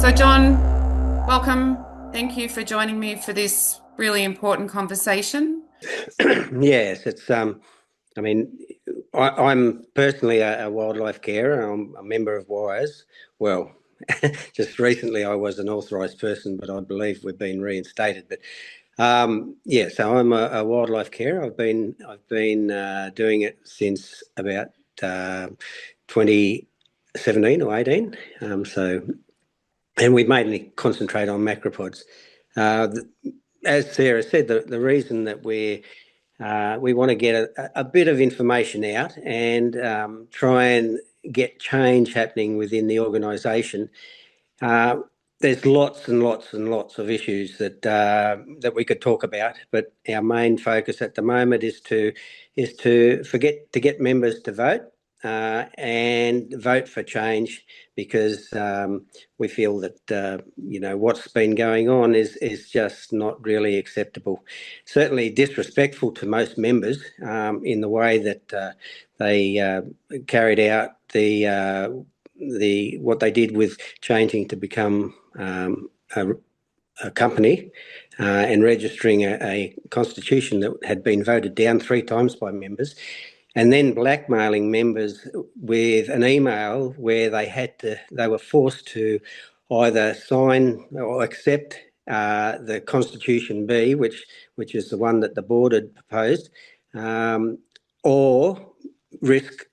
So, John, welcome. Thank you for joining me for this really important conversation. Yes, I mean, I'm personally a wildlife carer. I'm a member of WIRES. Well, just recently I was an authorised person, but I believe we've been reinstated. But yeah, so I'm a wildlife carer. I've been doing it since about 2017 or 18. And we mainly concentrate on macropods. Uh, as Sarah said, the reason that we want to get a bit of information out and try and get change happening within the organisation. Uh, there's lots and lots and lots of issues that we could talk about, but our main focus at the moment is to get members to vote and vote for change because we feel that what's been going on is just not really acceptable. Certainly disrespectful to most members in the way that they carried out the what they did with changing to become a company and registering a constitution that had been voted down 3 times by members, and then blackmailing members with an email where they were forced to either sign or accept the Constitution B, which is the one that the board had proposed, or risk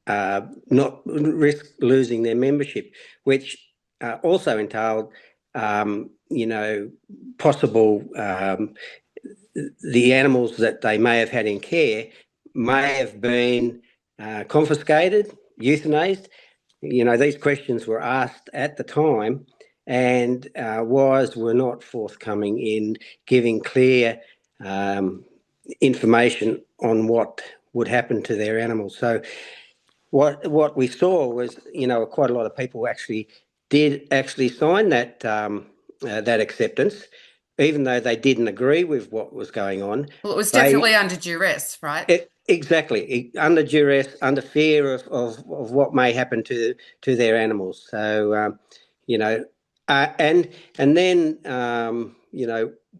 not risk losing their membership, which also entailed, possible the animals that they may have had in care may have been confiscated, euthanized. These questions were asked at the time, and WISE were not forthcoming in giving clear information on what would happen to their animals. So what we saw was, quite a lot of people did sign that acceptance, even though they didn't agree with what was going on. Well, it was They definitely under duress, right? exactly under duress, under fear of what may happen to their animals. So you know, and then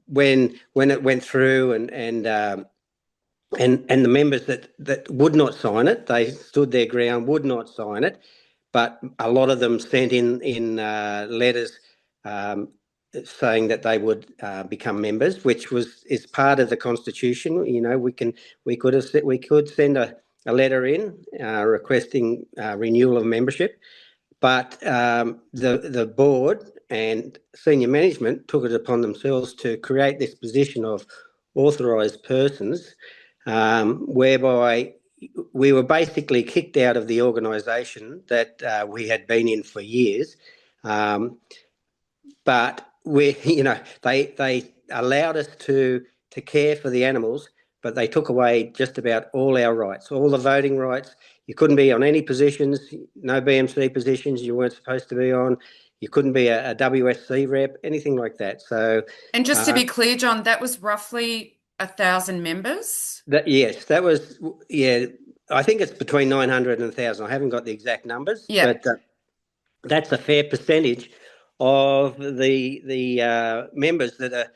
when it went through and the members that would not sign it, they stood their ground, would not sign it, but a lot of them sent in letters um, saying that they would become members, which is part of the constitution. We could send a letter in requesting renewal of membership, but the board and senior management took it upon themselves to create this position of authorised persons, whereby we were basically kicked out of the organisation that we had been in for years. But they allowed us to care for the animals, but they took away just about all our rights, all the voting rights. You couldn't be on any positions, no BMC positions you weren't supposed to be on. You couldn't be a WSC rep, anything like that. So, And just to uh, be clear, John, that was roughly 1,000 members. yes, that was, yeah, I think it's between 900 and 1,000. I haven't got the exact numbers, Yeah. but that's a fair percentage of the members that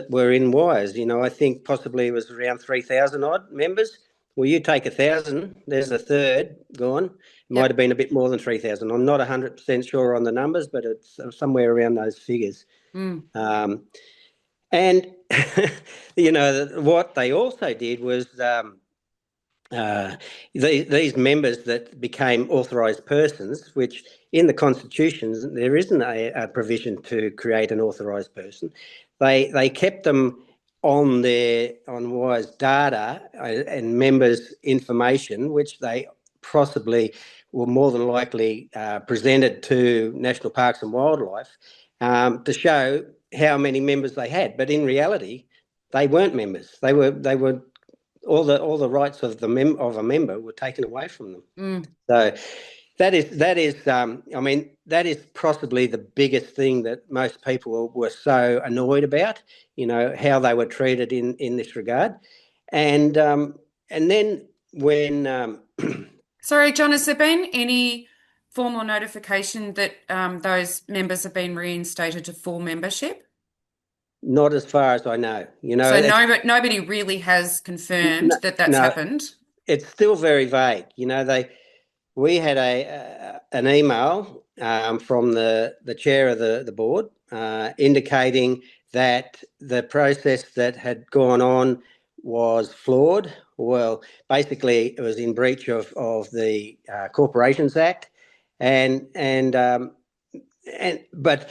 were in WIRES. I think possibly it was around 3,000 odd members. Well, you take 1,000, there's a third gone. It might Yep. have been a bit more than 3,000. I'm not 100% sure on the numbers, but it's somewhere around those figures. Mm. Um, and what they also did was uh, these members that became authorised persons, which in the constitutions there isn't a provision to create an authorised person. They kept them on WISE data and members' information, which they possibly were more than likely presented to National Parks and Wildlife to show how many members they had. But in reality, they weren't members. They were all the rights of of a member were taken away from them. Mm. So that is I mean, that is possibly the biggest thing that most people were so annoyed about. How they were treated in this regard, and then when Sorry, John, has there been any formal notification that those members have been reinstated to full membership? Not as far as I know. So nobody really has confirmed No, that that's no, happened. it's still very vague. We had an email from the chair of the board indicating that the process that had gone on was flawed. Well, basically, it was in breach of the Corporations Act, but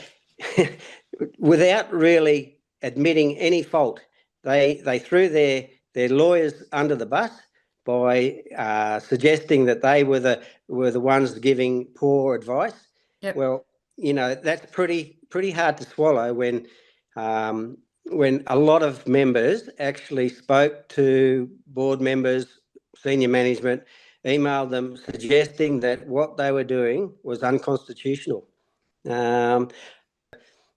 without really admitting any fault, they threw their lawyers under the bus by suggesting that they were the ones giving poor advice. Yep. Well, that's pretty hard to swallow when a lot of members actually spoke to board members, senior management, emailed them suggesting that what they were doing was unconstitutional. Um,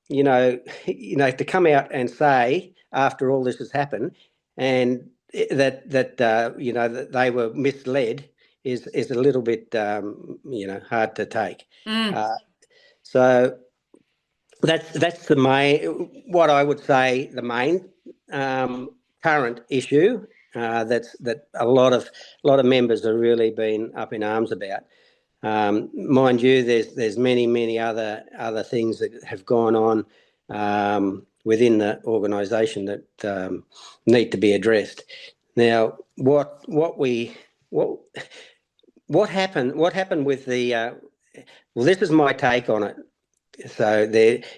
to come out and say after all this has happened, and that they were misled is a little bit hard to take. Mm. So that's the main, what I would say, the main current issue that a lot of members have really been up in arms about. Mind you, there's many other things that have gone on within the organisation that need to be addressed. Now, what happened with the well, this is my take on it. So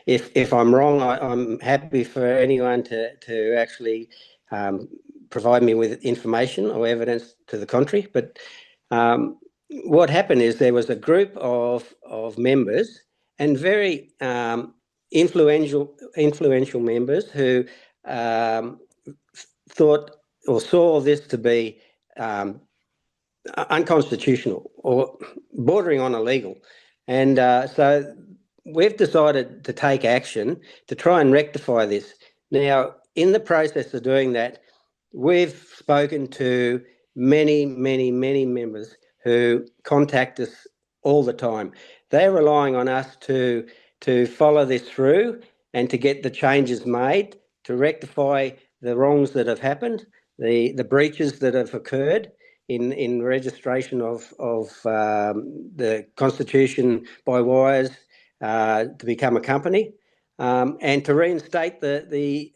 if I'm wrong, I'm happy for anyone to actually provide me with information or evidence to the contrary. But what happened is there was a group of members, and very influential members, who um, thought or saw this to be unconstitutional or bordering on illegal. And so we've decided to take action to try and rectify this. Now, in the process of doing that, we've spoken to many members who contact us all the time. They're relying on us to follow this through and to get the changes made to rectify the wrongs that have happened, the breaches that have occurred in registration of the Constitution by wires to become a company, and to reinstate the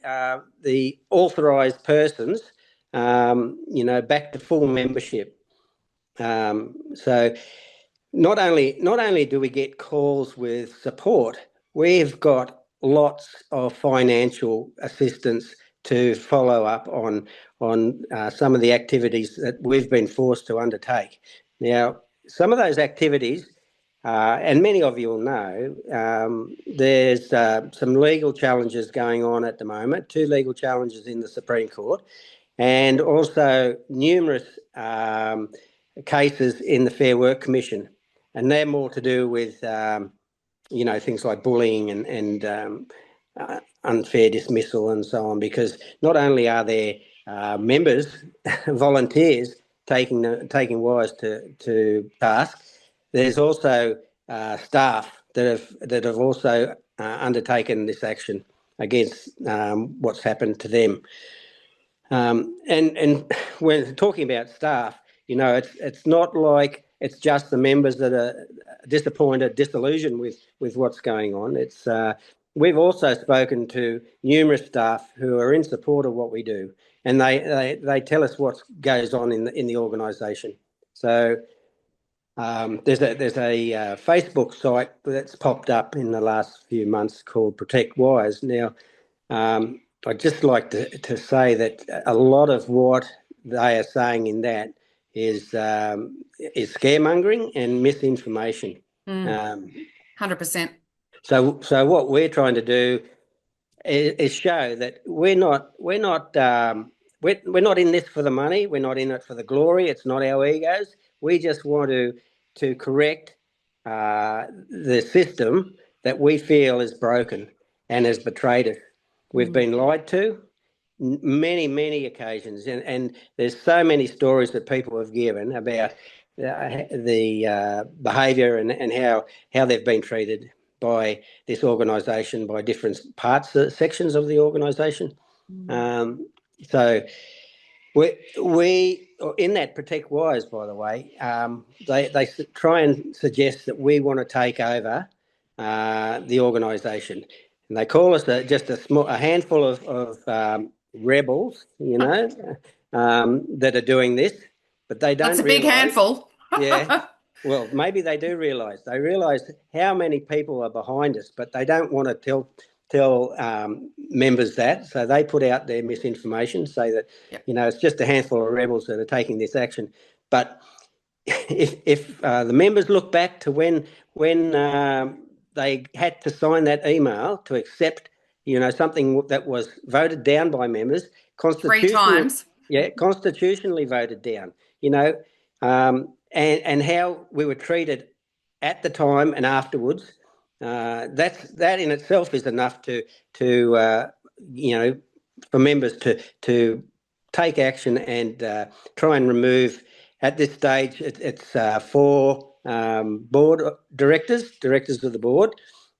authorised persons, back to full membership. So not only do we get calls with support, we've got lots of financial assistance to follow up on some of the activities that we've been forced to undertake. Now, some of those activities, and many of you will know, there's some legal challenges going on at the moment, 2 legal challenges in the Supreme Court, and also numerous cases in the Fair Work Commission. And they're more to do with, things like bullying and unfair dismissal and so on, because not only are there members, volunteers taking wires to task, there's also staff that have also undertaken this action against what's happened to them. And when talking about staff, it's not like it's just the members that are disappointed, disillusioned with what's going on. It's we've also spoken to numerous staff who are in support of what we do, and they tell us what goes on in the organisation. So there's a Facebook site that's popped up in the last few months called Protect Wires. Now, I'd just like to say that a lot of what they are saying in that is scaremongering and misinformation. 100%. So what we're trying to do is show that we're not in this for the money. We're not in it for the glory. It's not our egos. We just want to correct the system that we feel is broken and has betrayed us. We've been lied to many occasions, and there's so many stories that people have given about the behaviour and how they've been treated by this organisation, by different parts, sections of the organisation. So we in that Protect Wires, by the way, they try and suggest that we want to take over the organisation, and they call us just a handful of rebels, that are doing this, but they That's don't a big realise. handful. Yeah, well, maybe they do realise. They realise how many people are behind us, but they don't want to tell members that. So they put out their misinformation, say that Yep. it's just a handful of rebels that are taking this action. But if the members look back to when they had to sign that email to accept, something that was voted down by members, Three constitutionally, times. yeah, constitutionally voted down, and how we were treated at the time and afterwards. That in itself is enough to for members to take action and try and remove. At this stage, it's four board directors of the board,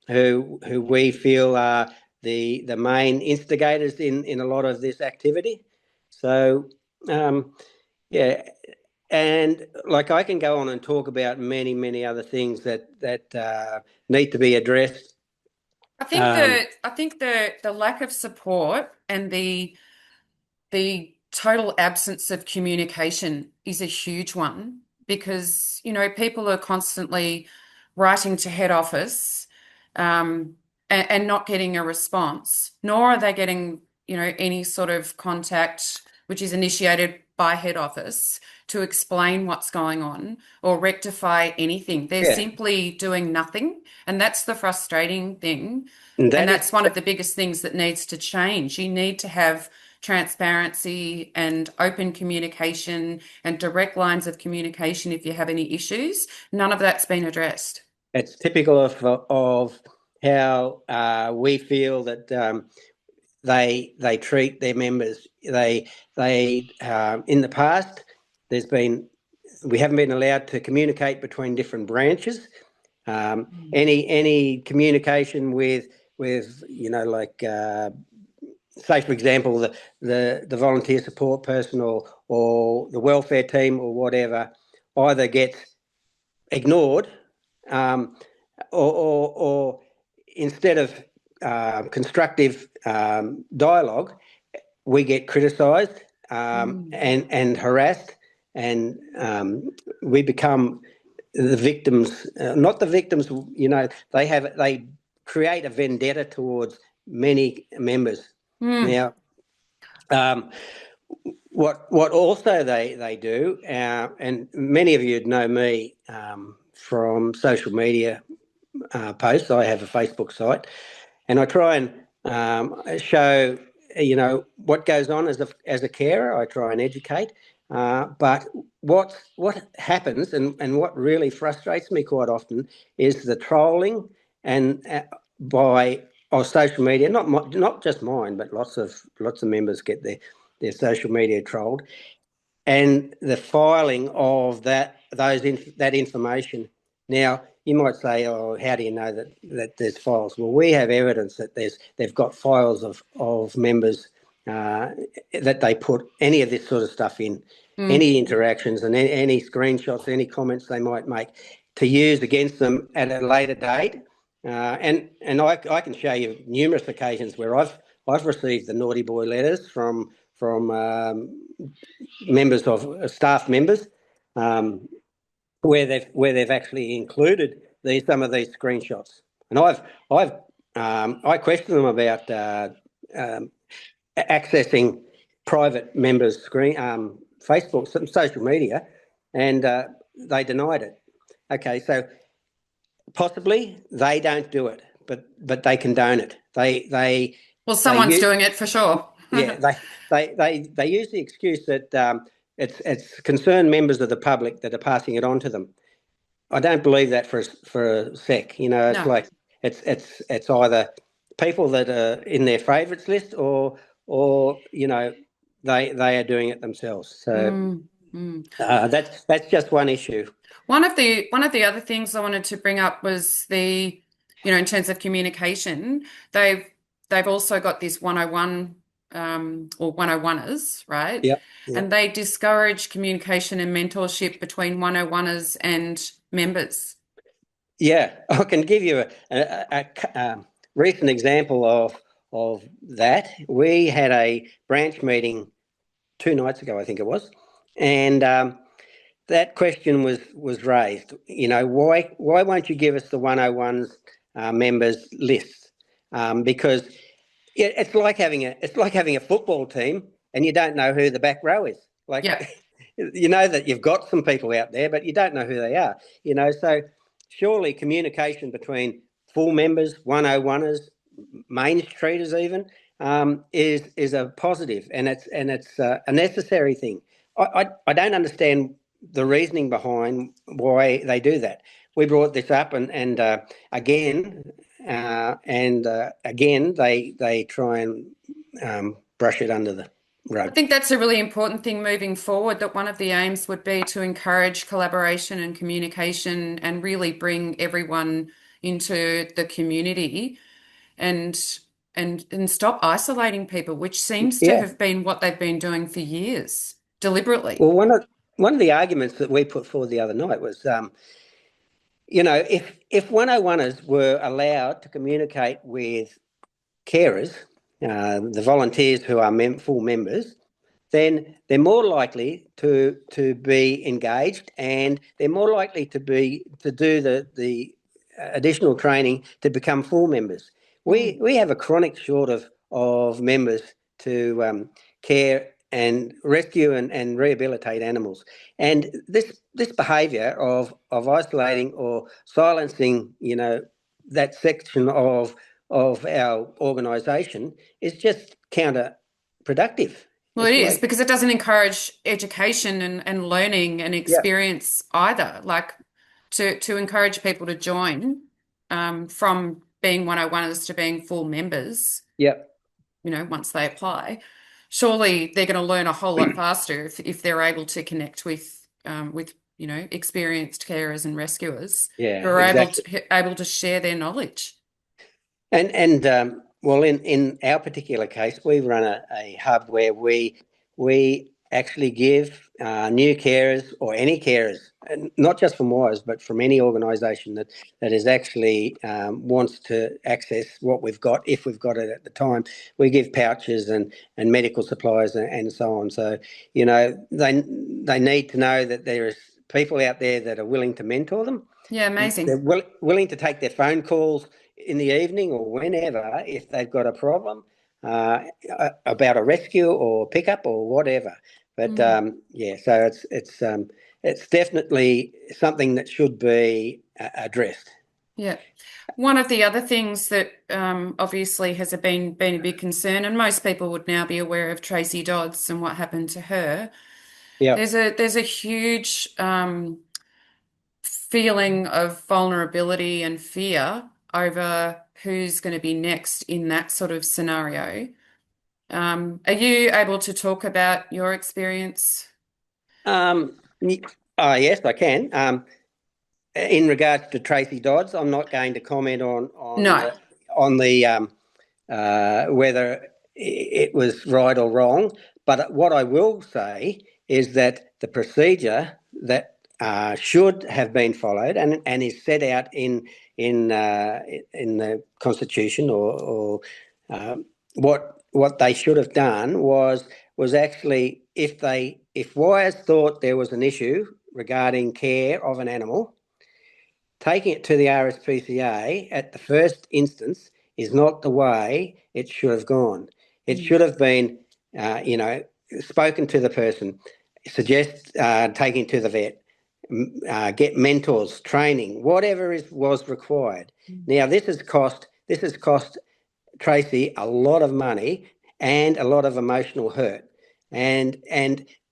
who we feel are the main instigators in a lot of this activity. So, yeah, and like I can go on and talk about many other things that need to be addressed. I think the lack of support and the total absence of communication is a huge one because, people are constantly writing to head office, and not getting a response, nor are they getting, any sort of contact which is initiated by head office to explain what's going on or rectify anything. They're Yeah, simply doing nothing. And that's the frustrating thing. and And that is that's one of the biggest things that needs to change. You need to have transparency and open communication and direct lines of communication if you have any issues. None of that's been addressed. it's typical of how we feel that they treat their members. They in the past, there's been we haven't been allowed to communicate between different branches. Any communication with like say for example the volunteer support person or the welfare team or whatever either gets ignored, um, or instead of constructive dialogue, we get criticised, and harassed, and we become the victims. Not the victims, they create a vendetta towards many members. Mm. Now, um, what also they do, and many of you know me from social media posts. I have a Facebook site, and I try and show what goes on as a carer. I try and educate, but what happens and what really frustrates me quite often is the trolling and by social media. Not just mine, but lots of members get their social media trolled, and the filing of that information. Now, you might say, "Oh, how do you know that there's files?" Well, we have evidence that they've got files of members that they put any of this sort of stuff in, any interactions and any screenshots, any comments they might make to use against them at a later date. And I can show you numerous occasions where I've received the naughty boy letters from members of staff members, where they've actually included some of these screenshots, and I question them about accessing private members' Facebook, some social media, and they denied it. Okay, so possibly they don't do it, but they condone it. Well, They someone's use doing it for sure. yeah, they use the excuse that it's concerned members of the public that are passing it on to them. I don't believe that for a sec. It's No. like it's either people that are in their favourites list or they are doing it themselves. So Mm. That's just one issue. One of the other things I wanted to bring up was in terms of communication, they've they've also got this 101 or 101ers, right? Yep. Yep. And they discourage communication and mentorship between 101ers and members. Yeah, I can give you a recent example of that. We had a branch meeting 2 nights ago, I think it was, and that question was raised. Why won't you give us the 101s members list? Because it's like having a football team and you don't know who the back row is. Like, Yeah. you know that you've got some people out there, but you don't know who they are. So surely communication between full members, 101ers, main streeters even, is a positive, and it's a necessary thing. I don't understand the reasoning behind why they do that. We brought this up, and again, again they try and brush it under the I rug. think that's a really important thing moving forward, that one of the aims would be to encourage collaboration and communication and really bring everyone into the community and and stop isolating people, which seems to Yeah. have been what they've been doing for years, deliberately. Well, one of the arguments that we put forward the other night was, if 101ers were allowed to communicate with carers, the volunteers who are full members, then they're more likely to be engaged, and they're more likely to do the additional training to become full members. Mm. We have a chronic short of members to care and rescue and rehabilitate animals, and this behaviour of isolating or silencing, that section of our organisation is just counterproductive. Well, it It's is like, because it doesn't encourage education and learning and yeah, experience either. Like to encourage people to join from being 101ers to being full members, yeah, once they apply, surely they're going to learn a whole lot faster if they're able to connect with experienced carers and rescuers who yeah, are exactly. able to share their knowledge. And well, in our particular case, we run a hub where we actually give new carers, or any carers, and not just from Wires, but from any organisation that is actually wants to access what we've got, if we've got it at the time. We give pouches and medical supplies and so on. So they need to know that there is people out there that are willing to mentor them. Yeah, They're amazing. willing to take their phone calls in the evening or whenever if they've got a problem, about a rescue or pickup or whatever. But Mm. yeah, so it's definitely something that should be addressed. Yeah. One of the other things that obviously has been a big concern, and most people would now be aware of Tracy Dodds and what happened to her. Yeah. There's a huge feeling of vulnerability and fear over who's going to be next in that sort of scenario. Are you able to talk about your experience? Um, yes, I can. In regards to Tracy Dodds, I'm not going to comment No. on the whether it was right or wrong. But what I will say is that the procedure that should have been followed and is set out in the Constitution, or what they should have done was actually, if Wires thought there was an issue regarding care of an animal, taking it to the RSPCA at the first instance is not the way it should have gone. It Mm. should have been, spoken to the person, suggest taking to the vet, get mentors, training, whatever was required. Mm. Now this has cost Tracy a lot of money and a lot of emotional hurt. And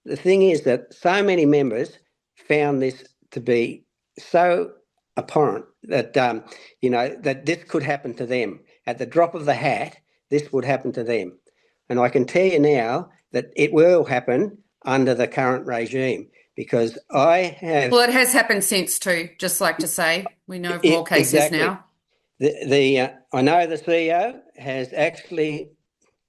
the thing is that so many members found this to be so abhorrent that that this could happen to them at the drop of the hat. This would happen to them, and I can tell you now that it will happen under the current regime, because I have Well, it has happened since too, just like to say. We know of more cases exactly now. I know the CEO has actually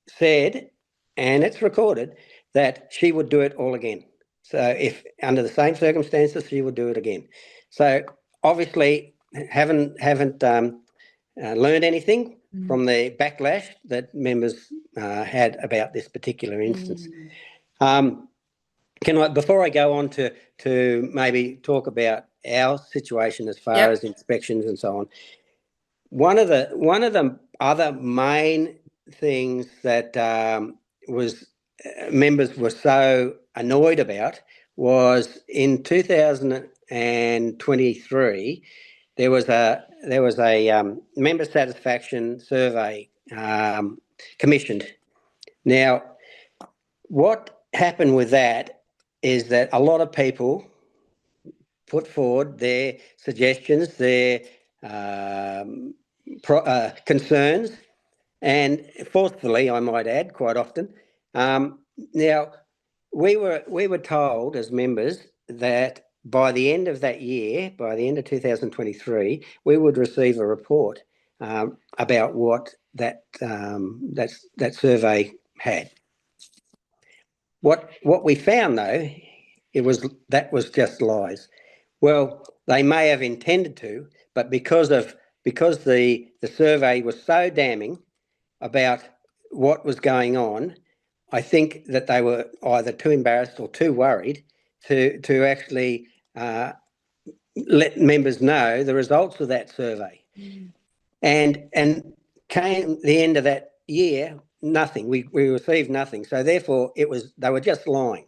said, and it's recorded, that she would do it all again. So if under the same circumstances, she would do it again. So obviously, haven't learned anything Mm. from the backlash that members had about this particular instance. Mm. Um, can I, before I go on to maybe talk about our situation as far as Yep. inspections and so on, one of the other main things that was members were so annoyed about was in 2023 there was a member satisfaction survey commissioned. Now, what happened with that is that a lot of people put forward their suggestions, their um, concerns, and forcefully, I might add, quite often. Now, we were told as members that by the end of that year, by the end of 2023, we would receive a report about what that survey had. What we found though, that was just lies. Well, they may have intended to, but because the survey was so damning about what was going on, I think that they were either too embarrassed or too worried to actually let members know the results of that survey. Mm. And came the end of that year, nothing. We received nothing. So therefore, they were just lying.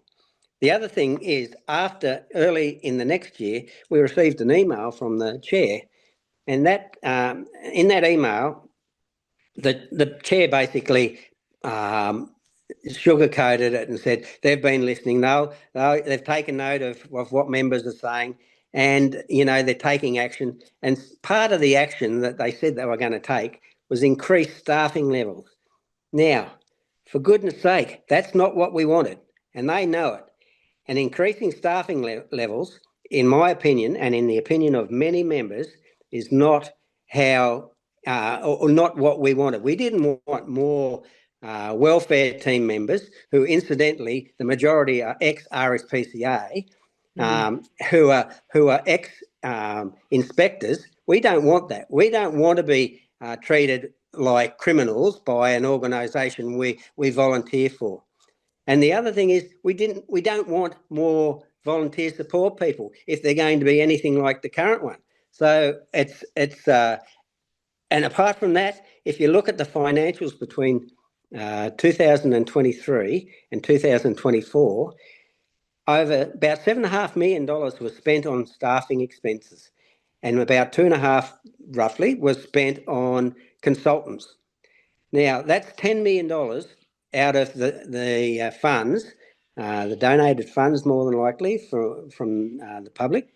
The other thing is, after early in the next year, we received an email from the chair, and that in that email, the chair basically sugarcoated it and said they've been listening. They've taken note of what members are saying, and they're taking action. And part of the action that they said they were going to take was increase staffing levels. Now, for goodness sake, that's not what we wanted, and they know it. And increasing staffing levels, in my opinion, and in the opinion of many members, is not how or not what we wanted. We didn't want more welfare team members, who incidentally the majority are ex-RSPCA, Mm. who are ex inspectors. We don't want that. We don't want to be treated like criminals by an organisation we volunteer for. And the other thing is, we don't want more volunteer support people if they're going to be anything like the current one. So and apart from that, if you look at the financials between 2023 and 2024, over about $7.5 million was spent on staffing expenses, and about 2.5 roughly was spent on consultants. Now, that's $10 million out of the funds, the donated funds, more than likely from the public,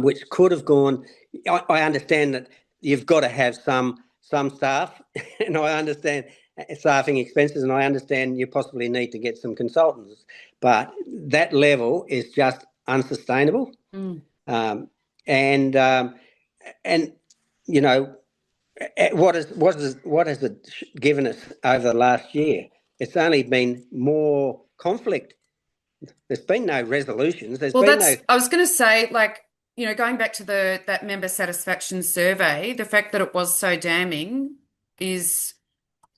which could have gone. I understand that you've got to have some staff, and I understand staffing expenses, and I understand you possibly need to get some consultants, but that level is just unsustainable. Mm. Um, and and you know what has it given us over the last year? It's only been more conflict. There's been no resolutions. There's Well, been no. I was going to say, like, going back to that member satisfaction survey, the fact that it was so damning is,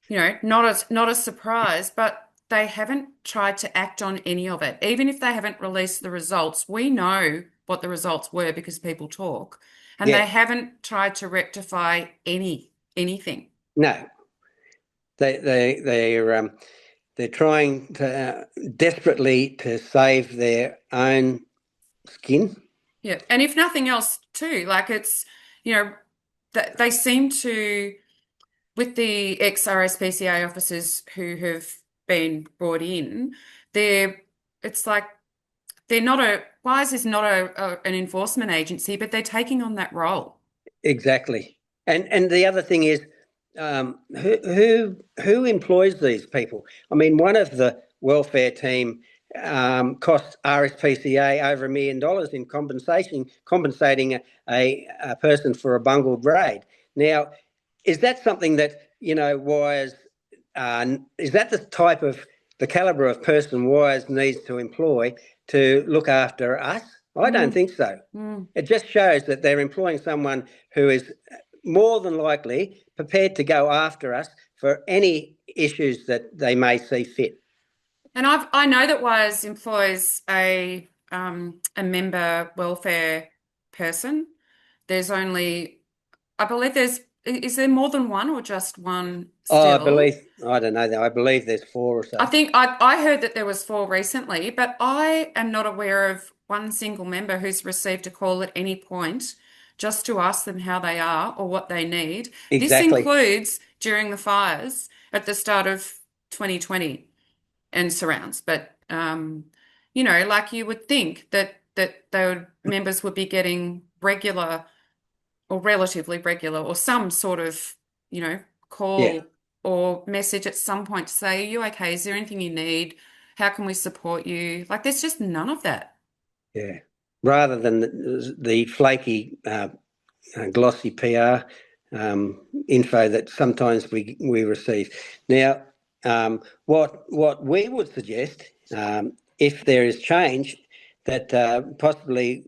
not a surprise, but they haven't tried to act on any of it. Even if they haven't released the results, we know what the results were because people talk, and Yeah, they haven't tried to rectify anything. no. They're trying to desperately to save their own skin. Yeah. And if nothing else, too, like you know, they seem to, with the ex-RSPCA officers who have been brought in, they're, it's like they're not WISE is not an enforcement agency, but they're taking on that role. Exactly. And the other thing is, who employs these people? I mean, one of the welfare team cost RSPCA over $1 million in compensating a person for a bungled raid. Now, is that something that, Wires, is that the calibre of person Wires needs to employ to look after us? I don't think so. It just shows that they're employing someone who is more than likely prepared to go after us for any issues that they may see fit. And I know that Wise employs a member welfare person. There's only, I believe is there more than one or just one Oh, still? I don't know. I believe there's four or I so. think I heard that there was four recently, but I am not aware of one single member who's received a call at any point just to ask them how they are or what they need. This Exactly. includes during the fires at the start of 2020 and surrounds. But like you would think that members would be getting regular or relatively regular or some sort of, Yeah. call or message at some point to say, are you okay? Is there anything you need? How can we support you? Like there's just none of that. Yeah. Rather than the flaky, glossy PR info that sometimes we receive. Now, what we would suggest, if there is change, that possibly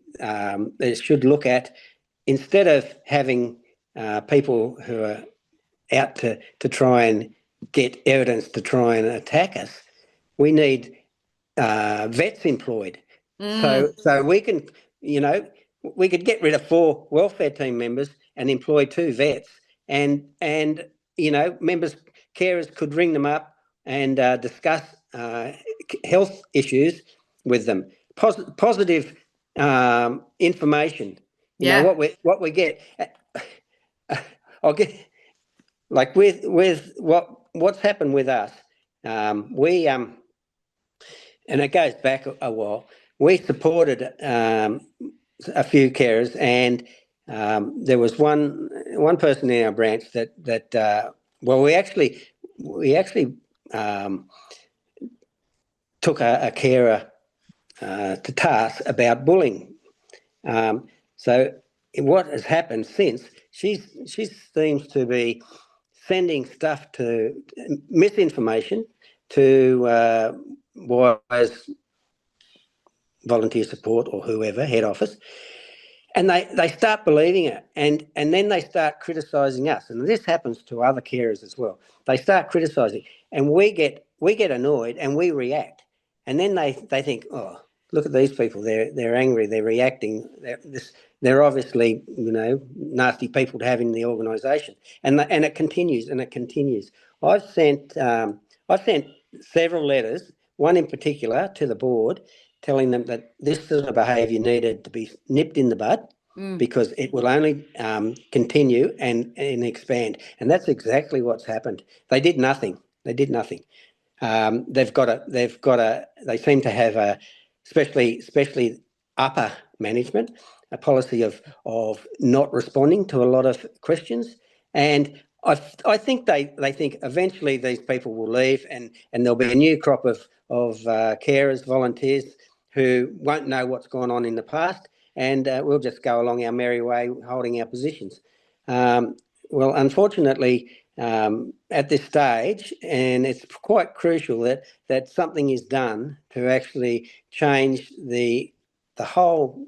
they should look at, instead of having people who are out to try and get evidence to try and attack us, we need vets employed. Mm, So you know, we could get rid of 4 welfare team members and employ 2 vets, and members, carers could ring them up and discuss health issues with them. Positive information. yeah. What we get. I'll get like with what's happened with us. We and it goes back a while. We supported a few carers, and there was one person in our branch that well, we actually took a carer to task about bullying. So what has happened since? She seems to be sending stuff to misinformation to Wise volunteer support or whoever, head office, and they start believing it, and then they start criticising us, and this happens to other carers as well. They start criticising, and we get annoyed and we react, and then they think, oh, look at these people, they're angry, they're reacting, they're obviously nasty people to have in the organisation, and it continues and it continues. I've sent I've sent several letters, one in particular to the board, telling them that this sort of behaviour needed to be nipped in the bud Mm. because it will only continue and expand. And that's exactly what's happened. They did nothing. They did nothing. They seem to have especially upper management, a policy of not responding to a lot of questions. And I think they think eventually these people will leave, and there'll be a new crop of carers, volunteers who won't know what's gone on in the past, and we'll just go along our merry way holding our positions. Um, well, unfortunately, at this stage, and it's quite crucial that something is done to actually change the whole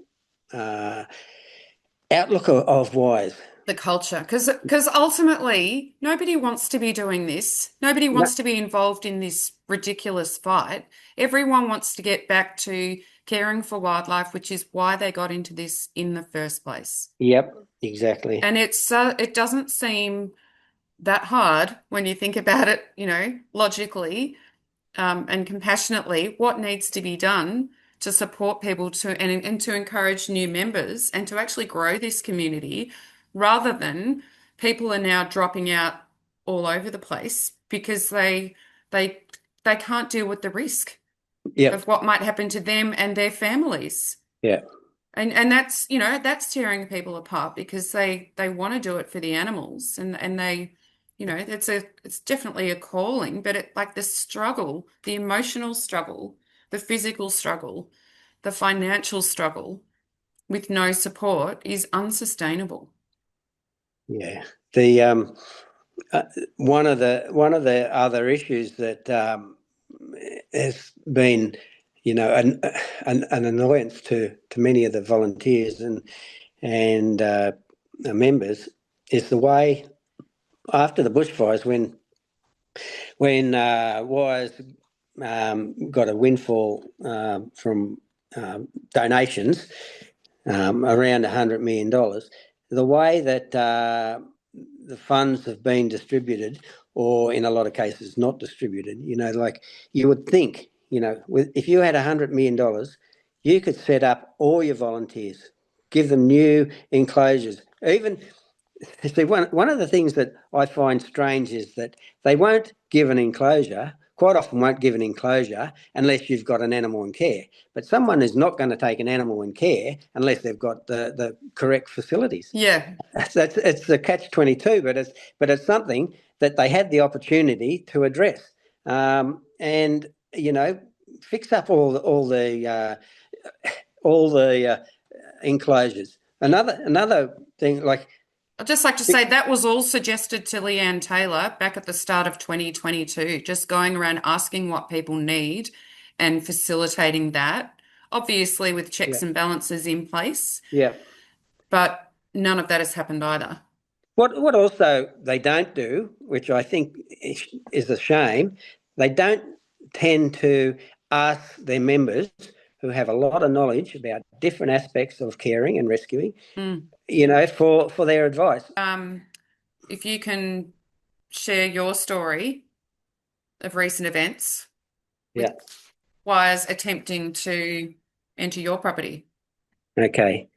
outlook of Wise. The culture, because ultimately nobody wants to be doing this. Nobody No, wants to be involved in this ridiculous fight. Everyone wants to get back to caring for wildlife, which is why they got into this in the first place. yep, exactly. And it doesn't seem that hard when you think about it, logically, and compassionately, what needs to be done to support people and to encourage new members and to actually grow this community rather than people are now dropping out all over the place because they they can't deal with the risk Yep, of what might happen to them and their families. yeah, And that's tearing people apart because they want to do it for the animals and they it's definitely a calling, but it like the struggle, the emotional struggle the physical struggle, the financial struggle with no support is unsustainable. Yeah. The uh, one of the other issues that has been, an annoyance to many of the volunteers and members is the way after the bushfires when Wires got a windfall from donations around $100 million, the way that the funds have been distributed, or in a lot of cases not distributed, like you would think, if you had $100 million, you could set up all your volunteers, give them new enclosures. Even see, one of the things that I find strange is that they won't give an enclosure, quite often won't give an enclosure unless you've got an animal in care. But someone is not going to take an animal in care unless they've got the correct facilities. Yeah. It's the catch-22, but it's something that they had the opportunity to address, and fix up all the enclosures. Another thing, like. I'd just like to say that was all suggested to Leanne Taylor back at the start of 2022, just going around asking what people need and facilitating that, obviously with Yeah, checks and balances in place, yeah. but none of that has happened either. What also they don't do, which I think is a shame, they don't tend to ask their members who have a lot of knowledge about different aspects of caring and rescuing, Mm. for their advice. If you can share your story of recent events with Yeah. wires attempting to enter your property. Okay.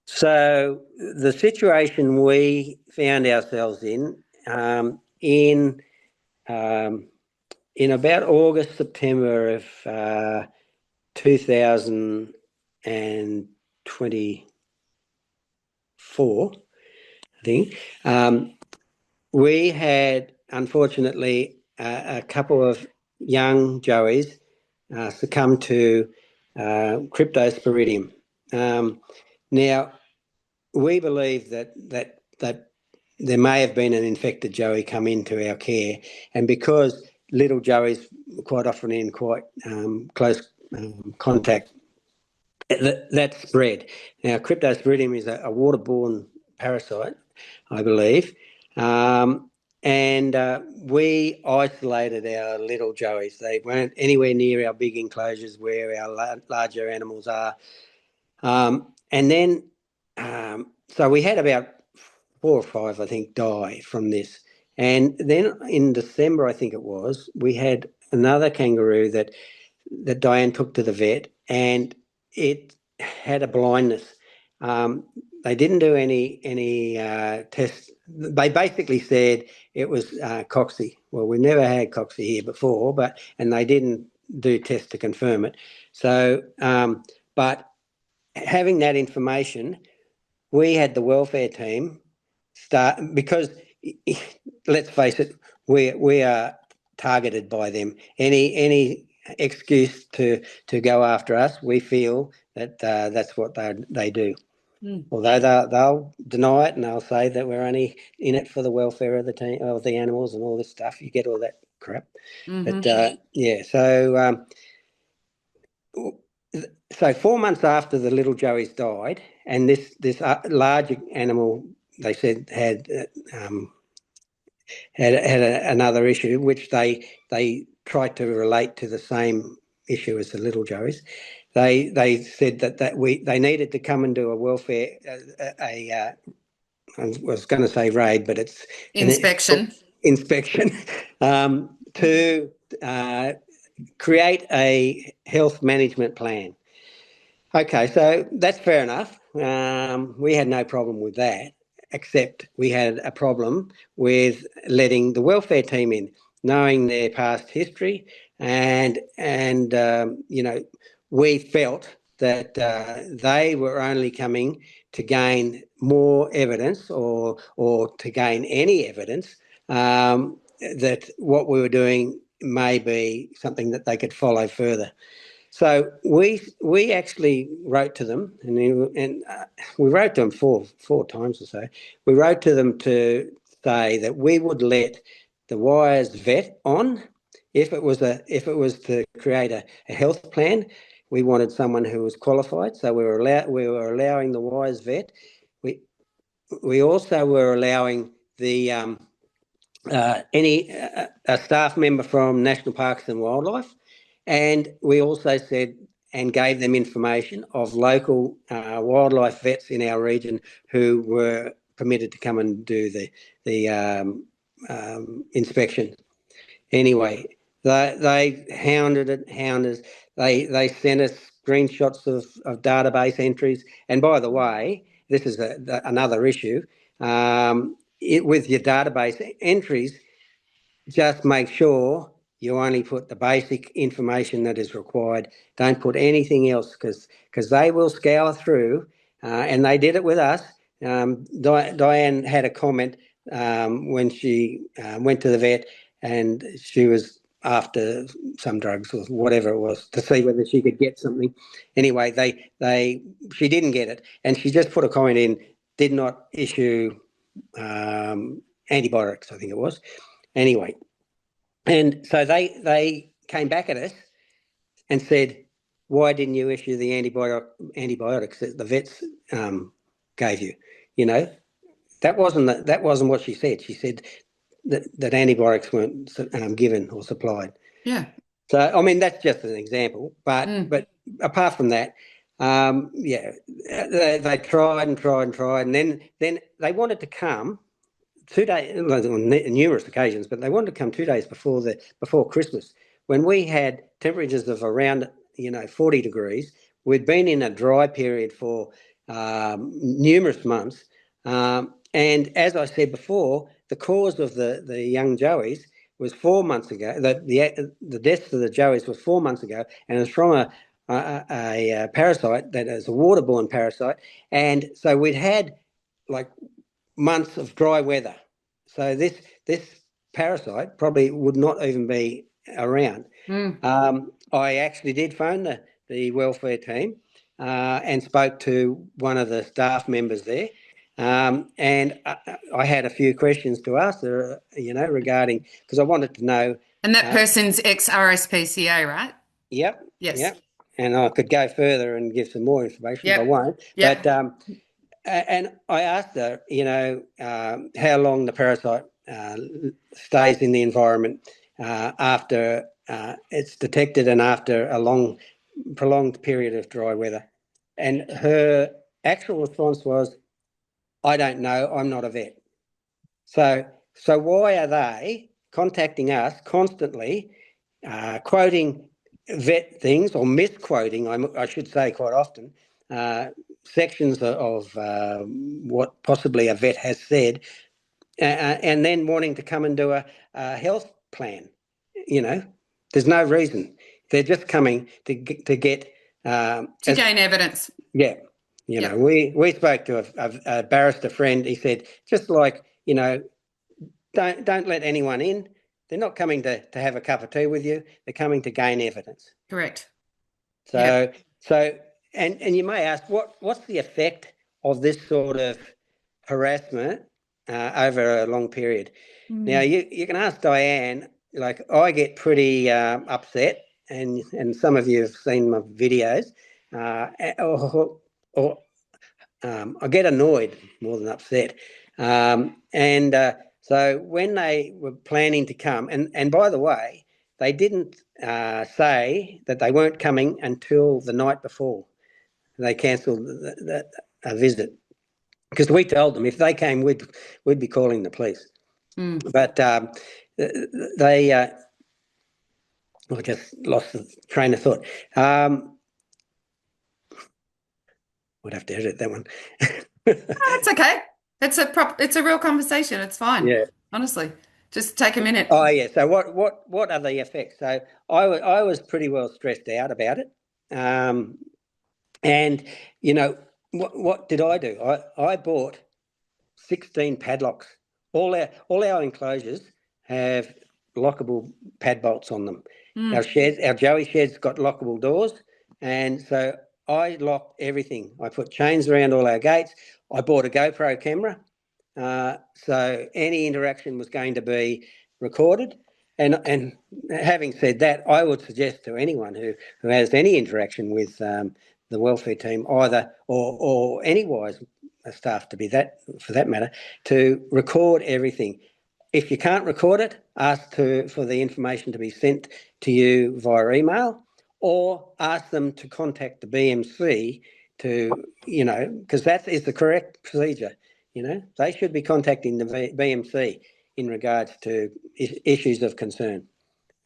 So the situation we found ourselves um, in about August, September of 2024, I think, we had unfortunately a couple of young Joeys succumb to cryptosporidium. Now, we believe that there may have been an infected Joey come into our care, and because little Joey's quite often in quite close contact, that spread. Now, cryptosporidium is a waterborne parasite, I believe, and we isolated our little Joeys. They weren't anywhere near our big enclosures where our larger animals are. And then, so we had about 4 or 5, I think, die from this. And then in December, I think it was, we had another kangaroo that Diane took to the vet, and it had a blindness. They didn't do any tests. They basically said it was coxy. Well, we never had coxy here before, and they didn't do tests to confirm it. So, but having that information, we had the welfare team start, because let's face it, we are targeted by them. Any excuse to go after us, we feel that that's what they do. Mm. Although they'll deny it and they'll say that we're only in it for the welfare of the team, of the animals and all this stuff. You get all that crap, but Mm-hmm. yeah. So 4 months after the little Joeys died, and this larger animal, they said had another issue, which they tried to relate to the same issue as the little Joeys. They said that they needed to come and do a welfare I was going to say raid, but it's an Inspection. inspection to create a health management plan. Okay, so that's fair enough. We had no problem with that, except we had a problem with letting the welfare team in, knowing their past history, and we felt that they were only coming to gain more evidence, or to gain any evidence that what we were doing may be something that they could follow further. So we actually wrote to them, and we wrote to them four times or so. We wrote to them to say that we would let the wires vet on if it was to create a health plan. We wanted someone who was qualified, so we were allowing the wires vet. We also were allowing the any a staff member from National Parks and Wildlife, and we also said and gave them information of local wildlife vets in our region who were permitted to come and do the inspection. Anyway, they hounded us. They sent us screenshots of database entries. And by the way, this is another issue. With your database entries, just make sure you only put the basic information that is required. Don't put anything else, because they will scour through, and they did it with us. Diane had a comment when she went to the vet, and she was after some drugs or whatever it was to see whether she could get something. Anyway, she didn't get it, and she just put a comment in, did not issue antibiotics, I think it was. Anyway, and so they came back at us and said, why didn't you issue the antibiotics that the vets gave you? You know, that wasn't what she said. She said that antibiotics weren't given or supplied. Yeah. So, I mean, that's just an example. But apart from that, they tried and tried and tried. And then they wanted to come 2 days, on numerous occasions, but they wanted to come 2 days before Christmas, when we had temperatures of around 40 degrees. We'd been in a dry period for numerous months, and as I said before, the cause of the young joeys was 4 months ago. The deaths of the joeys was 4 months ago, and it's from a parasite that is a waterborne parasite, and so we'd had like months of dry weather. So this parasite probably would not even be around. I actually did phone the welfare team and spoke to one of the staff members there. And I had a few questions to ask her, regarding, because I wanted to know. And that person's ex-RSPCA, right? Yep. Yes. Yep. And I could go further and give some more information, but I won't. Yep. But and I asked her, how long the parasite stays in the environment after it's detected and after a long, prolonged period of dry weather. And her actual response was, I don't know, I'm not a vet. So why are they contacting us constantly, quoting vet things, or misquoting, I should say quite often, sections of what possibly a vet has said, and then wanting to come and do a health plan? There's no reason. They're just coming to get to gain evidence. Yeah. We spoke to a barrister friend. He said, just like, don't let anyone in. They're not coming to have a cup of tea with you. They're coming to gain evidence. Correct. So and you may ask, what's the effect of this sort of harassment over a long period? Now you can ask Diane. Like, I get pretty upset, and some of you have seen my videos, or I get annoyed more than upset. So when they were planning to come, and by the way, they didn't say that they weren't coming until the night before. They cancelled a visit, because we told them if they came, we'd be calling the police. But they, I just lost the train of thought. Would have to edit that one. It's okay. It's a real conversation. It's fine. Yeah. Honestly, just take a minute. Oh yeah. So what are the effects? So I was pretty well stressed out about it, and what did I do? I bought 16 padlocks. All our enclosures have lockable pad bolts on them. Mm. Our Joey sheds got lockable doors, and so I locked everything. I put chains around all our gates. I bought a GoPro camera, so any interaction was going to be recorded. And having said that, I would suggest to anyone who has any interaction with the welfare team, either or any wise staff to be that for that matter, to record everything. If you can't record it, ask for the information to be sent to you via email, or ask them to contact the BMC to, because that is the correct procedure. They should be contacting the BMC in regards to issues of concern.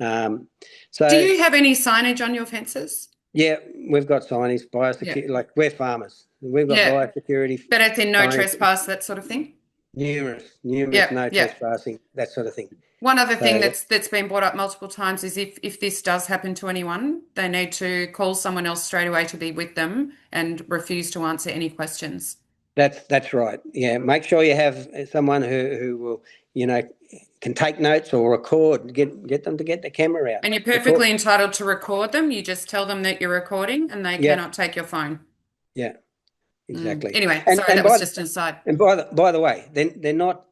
Do So, you have any signage on your fences? yeah, we've got signage, Yeah. biosecurity, like we're farmers. We've got Yeah. biosecurity But it's in no signage, trespass, that sort of thing? numerous, Yeah. no Yeah. trespassing, that sort of thing. One other thing So that's been brought up multiple times is if this does happen to anyone, they need to call someone else straight away to be with them and refuse to answer any questions. that's right. Yeah, make sure you have someone who will, can take notes or record. Get them to get the camera out. And you're Record. perfectly entitled to record them. You just tell them that you're recording and they Yeah, cannot take your phone. yeah, exactly. Anyway, And sorry, and that was by just an aside. and by the way, they're not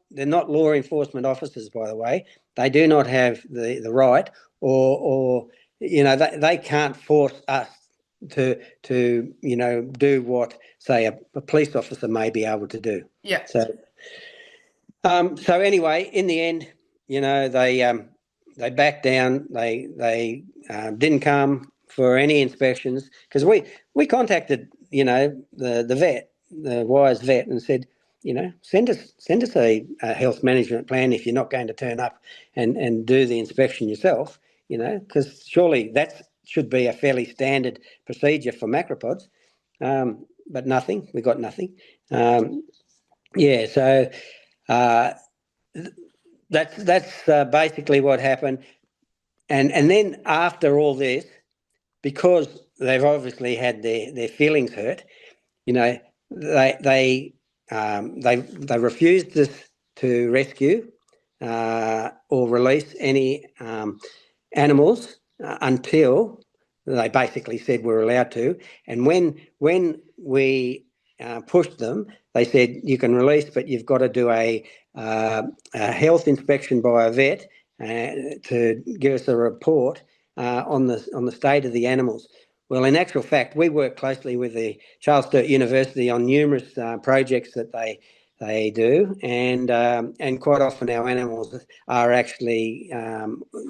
law enforcement officers. By the way, they do not have the right or they can't force us to do what, say, a police officer may be able to do. Yeah. So anyway, in the end, they backed down. They didn't come for any inspections, because we contacted the vet, the wise vet, and said, send us a health management plan if you're not going to turn up and do the inspection yourself, because surely that should be a fairly standard procedure for macropods. But nothing. We got nothing. Yeah. So. Uh, that's basically what happened, and then after all this, because they've obviously had their feelings hurt, they refused to rescue or release any animals until they basically said we're allowed to. And when we pushed them, they said you can release, but you've got to do a health inspection by a vet to give us a report on the state of the animals. Well, in actual fact, we work closely with the Charles Sturt University on numerous projects that they do, and quite often our animals are actually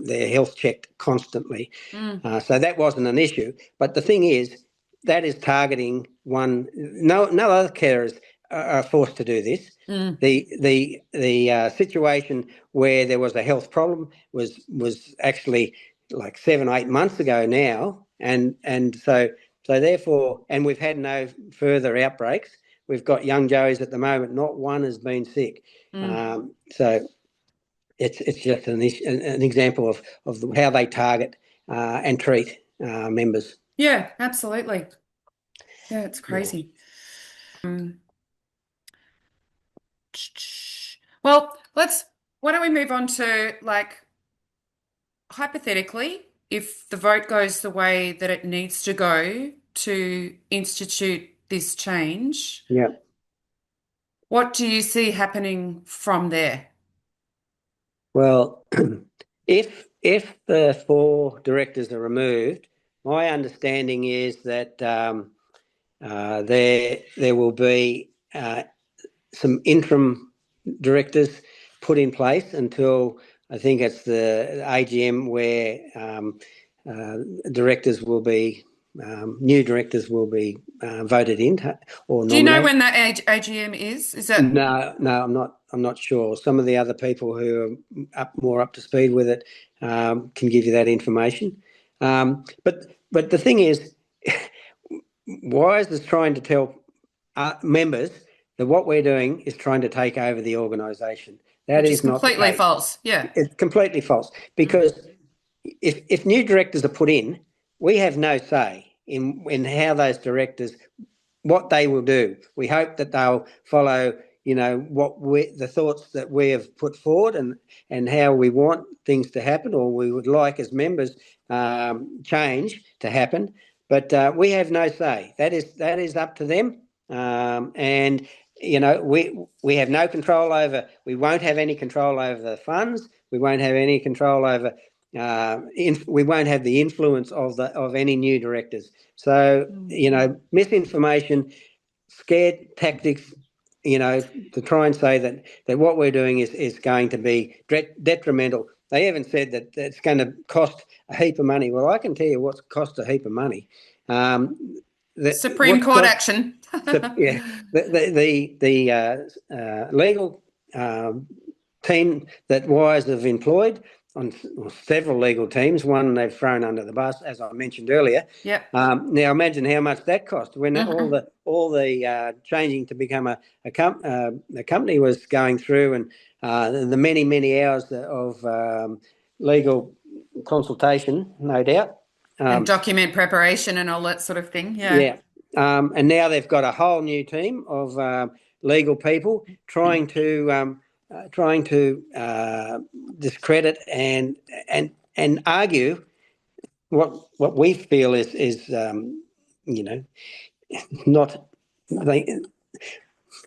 they're health checked constantly. So that wasn't an issue. But the thing is, that is targeting one. No other carers are forced to do this. The situation where there was a health problem was actually like 7-8 months ago now, and so therefore, and we've had no further outbreaks. We've got young Joeys at the moment. Not one has been sick. So it's just an example of how they target and treat members. Yeah, absolutely. Yeah, it's Yeah. crazy. Well, why don't we move on to, like, hypothetically, if the vote goes the way that it needs to go to institute this change, Yeah. what do you see happening from there? Well, if the 4 directors are removed, my understanding is that there will be some interim directors put in place until, I think it's the AGM, where directors will be new directors will be voted in or Do you know nominated. when that AGM is? Is that No, I'm not sure. Some of the other people who are more up to speed with it can give you that information. But the thing is, Wise is trying to tell members that what we're doing is trying to take over the organisation. That which is is not the completely case. false? Yeah. It's completely false, because if new directors are put in, we have no say in how those directors, what they will do. We hope that they'll follow, the thoughts that we have put forward and how we want things to happen, or we would like as members change to happen. But we have no say. That is up to them. And we have no control over. We won't have any control over the funds. We won't have any control over. We won't have the influence of any new directors. So misinformation, scared tactics, to try and say that what we're doing is going to be detrimental. They even said that it's going to cost a heap of money. Well, I can tell you what's cost a heap of money. Supreme Court action. Yeah, the legal team that Wires have employed on several legal teams. One they've thrown under the bus, as I mentioned earlier. Yep. Now imagine how much that cost when all the changing to become a company was going through, and the many hours of legal consultation, no doubt, and document preparation and all that sort of thing. Yeah. And now they've got a whole new team of legal people trying to discredit and argue what we feel is not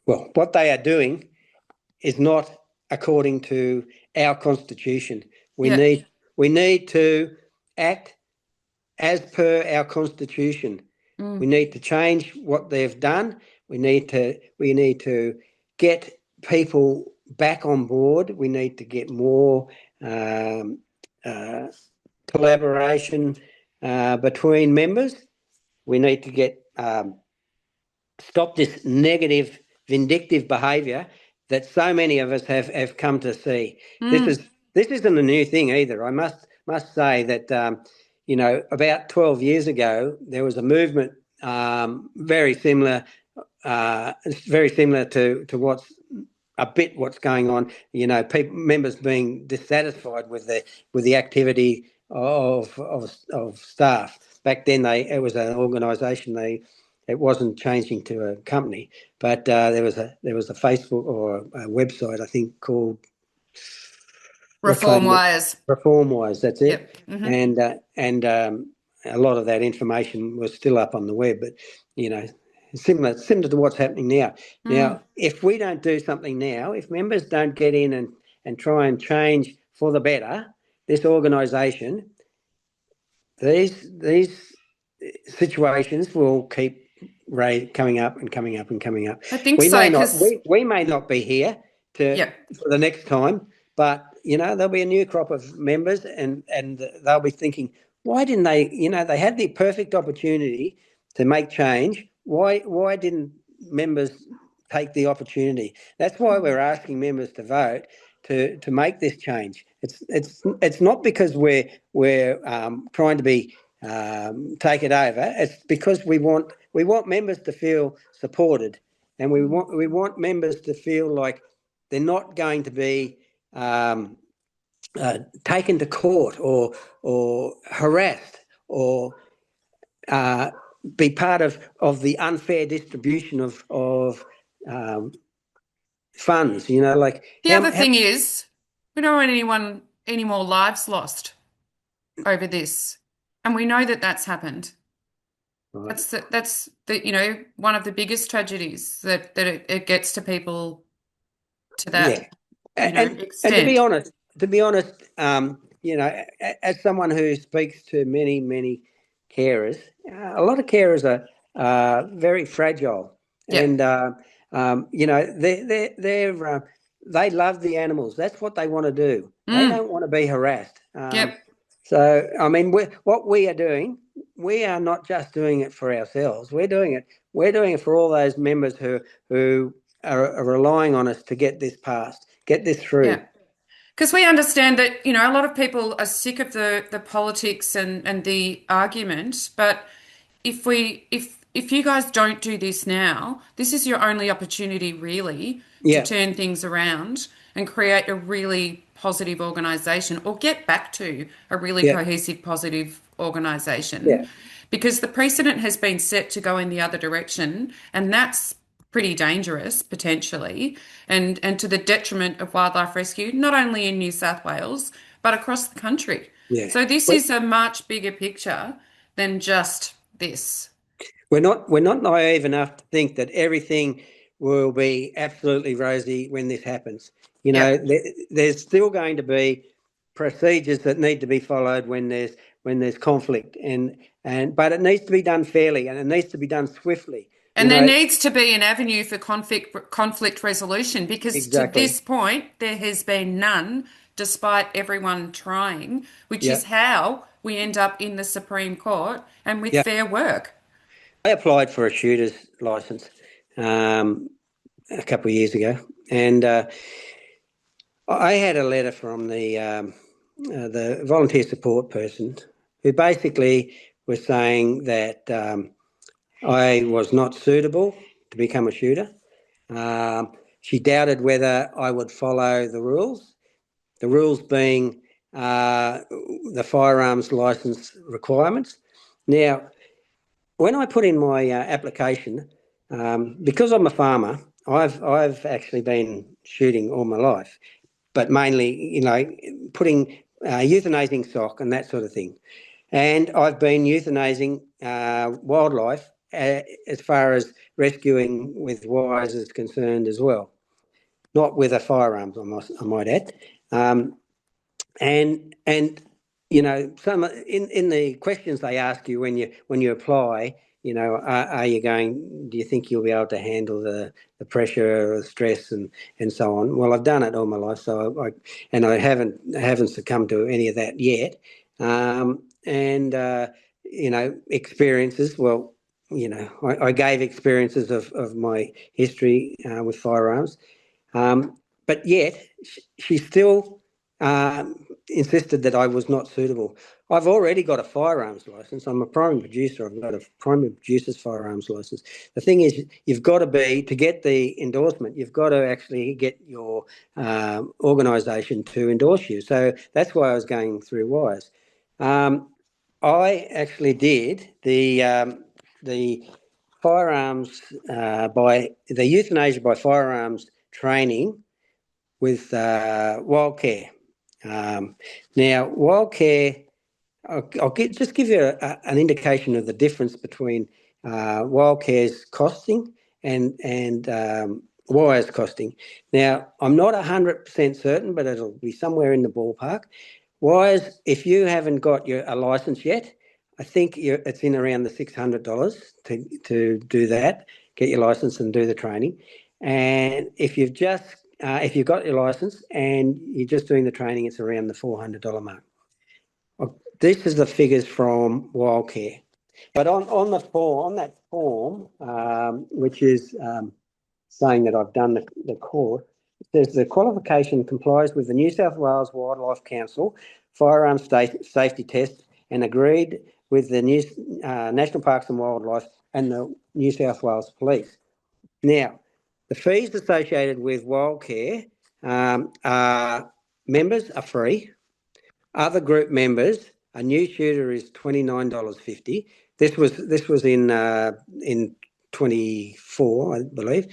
what they are doing is not according to our constitution. We need to act as per our constitution. We need to change what they've done. We need to get people back on board. We need to get more collaboration between members. We need to get stop this negative, vindictive behaviour that so many of us have come to see. This isn't a new thing either. I must say that about 12 years ago there was a movement very similar to what's going on. Members being dissatisfied with the activity of staff. Back then it was an organisation. It wasn't changing to a company, but there was a Facebook or a website, I think, called Reform Wires. Reform Wires, that's it. Yep. Mm-hmm. And a lot of that information was still up on the web, but similar to what's happening now. Now, if we don't do something now, if members don't get in and try and change for the better this organisation, these situations will keep coming up and coming up and coming up. I think so. We may not be here for the next time, but there'll be a new crop of members, and they'll be thinking, why didn't they? They had the perfect opportunity to make change. Why didn't members take the opportunity? That's why we're asking members to vote to make this change. It's not because we're trying to be take it over. It's because we want members to feel supported, and we want members to feel like they're not going to be taken to court or harassed or be part of the unfair distribution of funds. The other thing is, we don't want any more lives lost over this, and we know that that's happened. Right. That's one of the biggest tragedies that it gets to people to that extent. And to be honest, as someone who speaks to many carers, a lot of carers are very fragile, and they love the animals. That's what they want to do. They don't want to be harassed. So, I mean, what we are doing, we are not just doing it for ourselves. We're doing it for all those members who are relying on us to get this passed, get this through. Yeah. Because we understand that, a lot of people are sick of the politics and the argument, but if you guys don't do this now, this is your only opportunity really to turn things around and create a really positive organisation, or get back to a really cohesive, positive organisation. Yeah. Because the precedent has been set to go in the other direction, and that's pretty dangerous potentially, and to the detriment of wildlife rescue, not only in New South Wales, but across the country. Yeah. So this is a much bigger picture than just this. We're not naive enough to think that everything will be absolutely rosy when this happens. Yep. There's still going to be procedures that need to be followed when there's conflict, and but it needs to be done fairly and it needs to be done swiftly. You And there know needs to be an avenue for conflict resolution because to exactly. this point there has been none, despite everyone trying, which Yeah, is how we end up in the Supreme Court and with yeah. Fair Work. I applied for a shooter's license um, a couple of years ago, and I had a letter from the volunteer support person who basically was saying that I was not suitable to become a shooter. She doubted whether I would follow the rules being the firearms license requirements. Now, when I put in my application, because I'm a farmer, I've actually been shooting all my life, but mainly, putting euthanizing stock and that sort of thing. And I've been euthanizing wildlife as far as rescuing with wires is concerned as well, not with a firearms, I might add. Um, and some in the questions they ask you when you apply, are you going, do you think you'll be able to handle the pressure or the stress and so on? Well, I've done it all my life, so I haven't succumbed to any of that yet. And experiences, well, I gave experiences of my history with firearms, but yet she still insisted that I was not suitable. I've already got a firearms license. I'm a primary producer. I've got a primary producer's firearms license. The thing is, you've got to get the endorsement, you've got to actually get your organisation to endorse you. So that's why I was going through WISE. I actually did the firearms by the euthanasia by firearms training with Wildcare. Now, Wildcare, just give you an indication of the difference between Wildcare's costing and Wire's costing. Now, I'm not 100% certain, but it'll be somewhere in the ballpark. Wires, if you haven't got a license yet, I think it's in around the $600 to do that, get your license and do the training. And if you've got your license and you're just doing the training, it's around the $400 mark. This is the figures from Wildcare. But on that form, which is saying that I've done the course, it says the qualification complies with the New South Wales Wildlife Council firearms safety test and agreed with the National Parks and Wildlife and the New South Wales Police. Now, the fees associated with Wildcare members are free. Other group members, a new shooter is $29.50. This was in 24, I believe,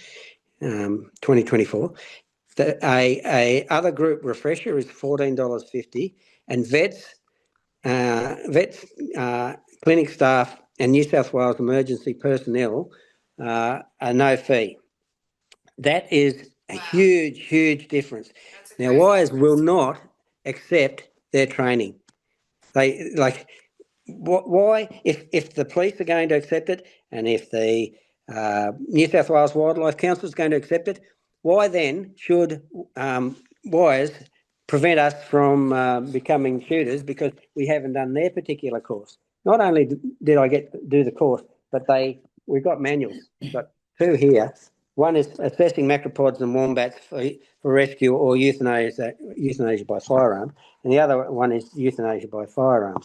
2024. A other group refresher is $14.50, and vets, clinic staff, and New South Wales emergency personnel are no fee. That is a huge, huge difference. That's a Now, crazy Wires will difference. not accept their training. They like why if the police are going to accept it and if the New South Wales Wildlife Council is going to accept it, why then should Wires prevent us from becoming shooters because we haven't done their particular course? Not only did I do the course, but we've got manuals. We've got two here. One is assessing macropods and wombats for rescue or euthanasia by firearm, and the other one is euthanasia by firearm.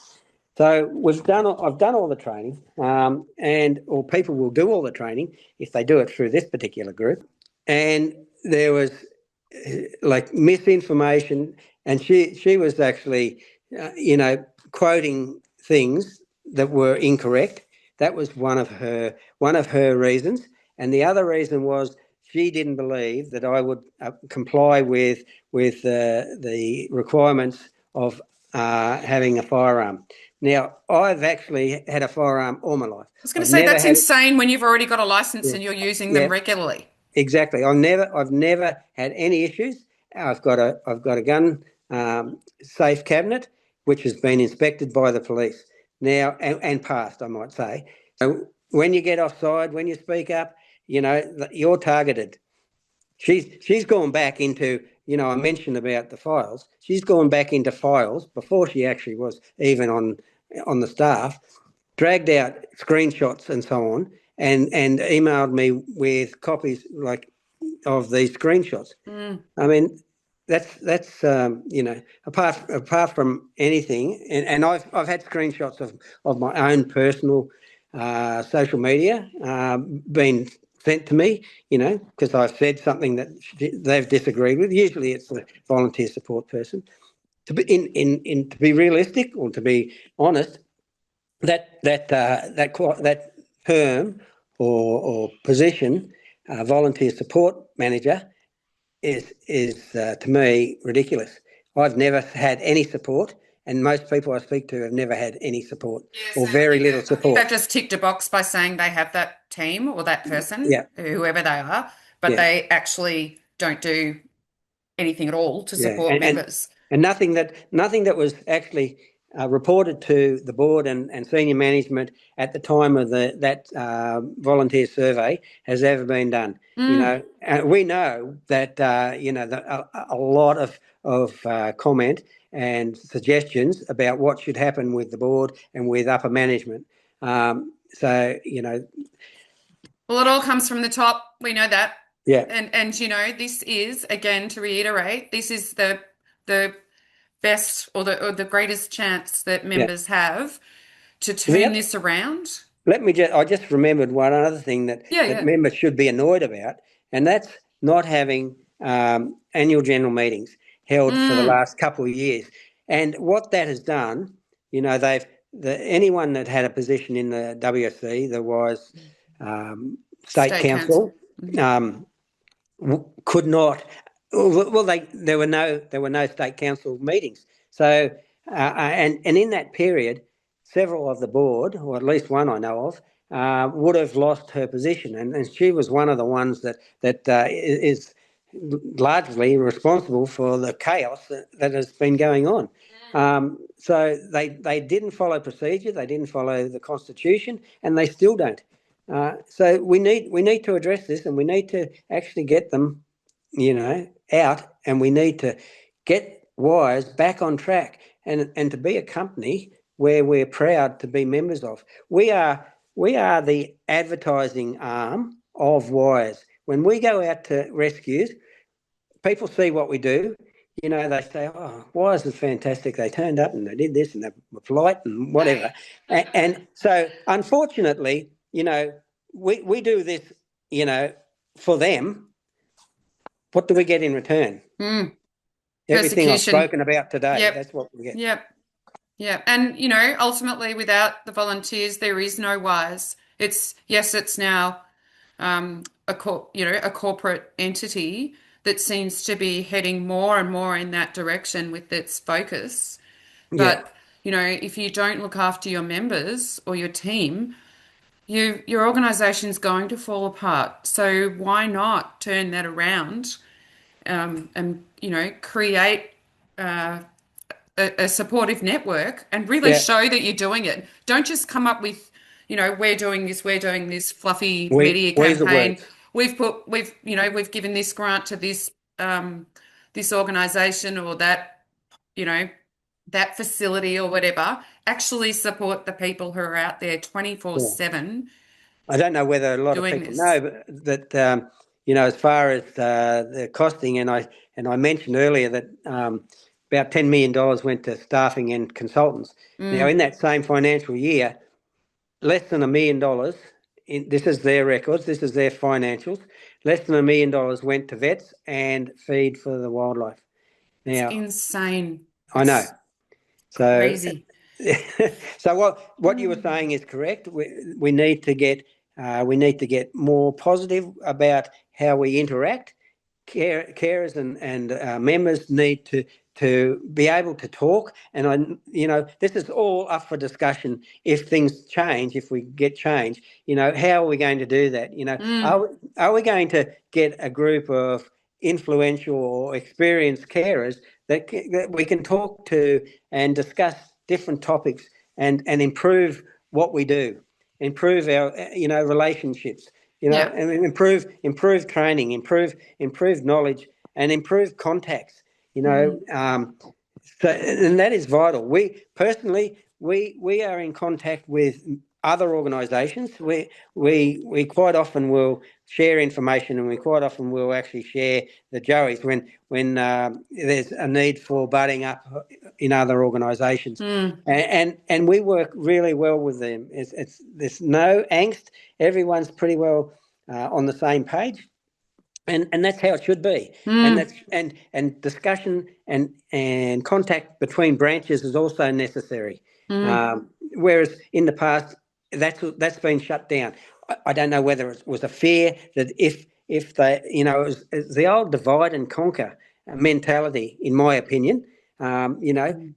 So I've done all the training, or people will do all the training if they do it through this particular group. And there was like misinformation, and she was actually, quoting things that were incorrect. That was one of her reasons, And the other reason was she didn't believe that I would comply with the requirements of having a firearm. Now, I've actually had a firearm all my life. I was going to I've say never that's had it. insane when you've already got a license Yeah, and you're using them yeah, regularly. exactly. I've never had any issues. I've got a gun safe cabinet which has been inspected by the police now and passed, I might say. So when you get offside, when you speak up, you're targeted. She's gone back into, I mentioned about the files. She's gone back into files before she actually was even on the staff, dragged out screenshots and so on, and emailed me with copies like of these screenshots. Mm. I mean, that's apart from anything, and I've had screenshots of my own personal social media being sent to me, because I've said something that they've disagreed with. Usually, it's the volunteer support person. To be realistic or to be honest, that term or position, volunteer support manager, is to me ridiculous. I've never had any support, and most people I speak to have never had any support Yes, or and very little I think support. they've just ticked a box by saying they have that team or that person, Yeah, whoever they are, but yeah, they actually don't do anything at all to yeah, support and members. and nothing that was actually reported to the board and senior management at the time of that volunteer survey has ever been done. Mm. And we know that a lot of comment and suggestions about what should happen with the board and with upper management. So Well, it all comes from the top. We know that. yeah, And this is, again, to reiterate, this is the best or the greatest chance that yeah. members have to The turn other, this around. I just remembered one other thing that Yeah, that yeah. members should be annoyed about, and that's not having annual general meetings held for the Mm. last couple of years. And what that has done, anyone that had a position in the WSC, there was um, state State council. council, Mhm. um, could not. Well, there were no state council meetings. So and in that period, several of the board, or at least one I know of, would have lost her position, and she was one of the ones that is largely responsible for the chaos that has been going on. So they didn't follow procedure, they didn't follow the constitution, and they still don't. So we need to address this, and we need to actually get them, out, and we need to get Wise back on track, and to be a company where we're proud to be members of. We are the advertising arm of Wise. When we go out to rescues, people see what we do. They say, "Oh, Wise is fantastic. They turned up and they did this and they were polite and whatever." And so, unfortunately, we do this, for them. What do we get in return? Mm. Everything I've Persecution. spoken about today. Yep. That's what we get. Yep. Yep. And ultimately, without the volunteers, there is no Wise. It's now a corporate entity that seems to be heading more and more in that direction with its focus. Yeah, But, if you don't look after your members or your team, your organization's going to fall apart. So why not turn that around, and create a supportive network and really yeah. show that you're doing it. Don't just come up with, we're doing this fluffy media We's the campaign. words. We've given this grant to this organization or you know, that facility or whatever. Actually support the people who are out there Yeah. 24/7 I don't know whether a lot of doing people this. know, but that as far as the costing, and I mentioned earlier that about $10 million went to staffing and consultants. Now, Mm, in that same financial year, less than $1 million. This is their records. This is their financials. Less than $1 million went to vets and feed for the wildlife. it's Now, insane. I know. It's So, crazy. so what you were saying is correct. We need to get We need to get more positive about how we interact. Carers and members need to be able to talk, and this is all up for discussion. If things change, if we get change, how are we going to do that? Mm, Are we going to get a group of influential or experienced carers that we can talk to and discuss different topics and improve what we do, improve our relationships, yeah. and improve training, improve knowledge, and improve contacts. Mm, So, and that is vital. We personally, we are in contact with other organisations. We quite often will share information, and we quite often will actually share the Joeys when there's a need for budding up in other organisations, mm, and we work really well with them. There's no angst. Everyone's pretty well on the same page, and that's how it should be. And mm, that's and discussion and contact between branches is also necessary. mm. Whereas in the past, that's been shut down. I don't know whether it was a fear that if they, it's the old divide and conquer mentality, in my opinion.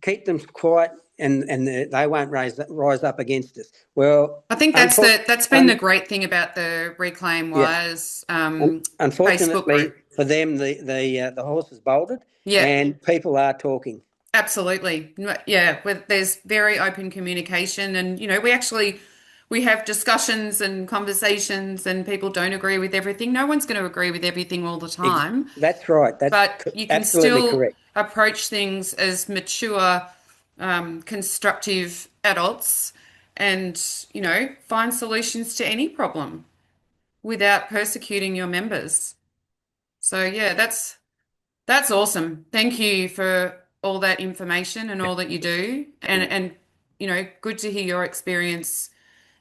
Keep them quiet, and they won't rise up against us. Well, I think that's been the great thing about the Reclaim yeah. Wires Facebook Unfortunately group. for them, the horse is bolted, Yeah, and people are talking. absolutely. Yeah, there's very open communication, and we have discussions and conversations, and people don't agree with everything. No one's going to agree with everything all the time, That's right. That's but you can absolutely still correct. approach things as mature, constructive adults, and find solutions to any problem without persecuting your members. So yeah, that's awesome. Thank you for all that information and all that you do. Yeah, And good to hear your experience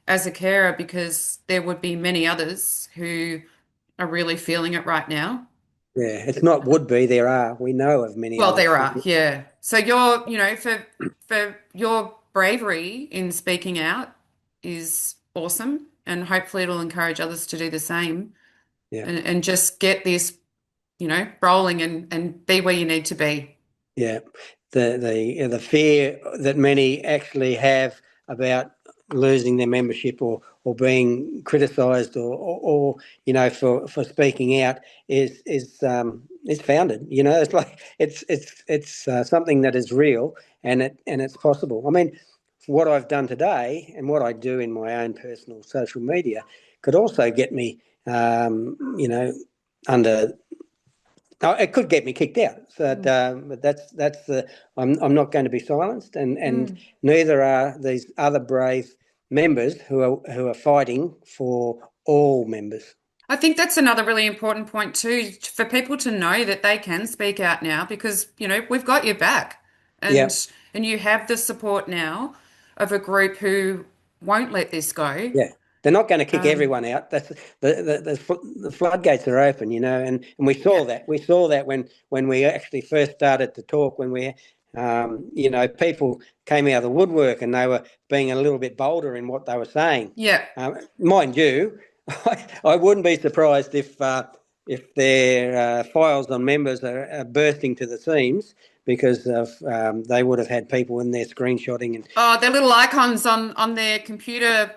as a carer because there would be many others who are really feeling it right now. yeah. It's not would be. There are. We know of many Well, others. there are, yeah. So for your bravery in speaking out is awesome, and hopefully it'll encourage others to do the same Yeah. and just get this, rolling and be where you need to be. Yeah, the fear that many actually have about losing their membership or being criticised or for speaking out is founded. It's like it's something that is real and it's possible. I mean, what I've done today and what I do in my own personal social media could also get me under. Oh, it could get me kicked out, Mm. but that's the. I'm not going to be silenced, and Mm. neither are these other brave members who are fighting for all members. I think that's another really important point too, for people to know that they can speak out now because, we've got your back Yeah, and you have the support now of a group who won't let this go. yeah. They're not going to kick Um, everyone out. That's the floodgates are open, and we yeah. saw that. We saw that when we actually first started to talk, when people came out of the woodwork and they were being a little bit bolder in what they were saying. Yeah. Mind you, I wouldn't be surprised if their files on members are bursting to the seams because of they would have had people in there screenshotting and Oh, their little icons on their computer,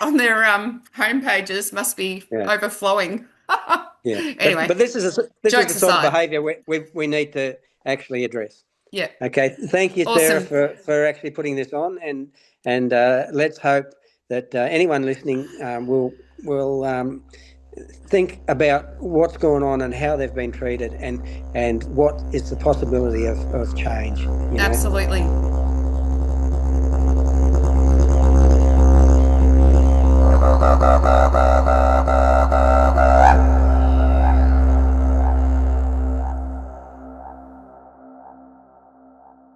on their home pages must be yeah. overflowing. Yeah, Anyway, but this is the jokes sort of aside. behaviour we need to actually address. Yeah. Okay, thank you, Sarah, Awesome. for actually putting this on, and let's hope that anyone listening will think about what's going on and how they've been treated, and what is the possibility of change. Absolutely.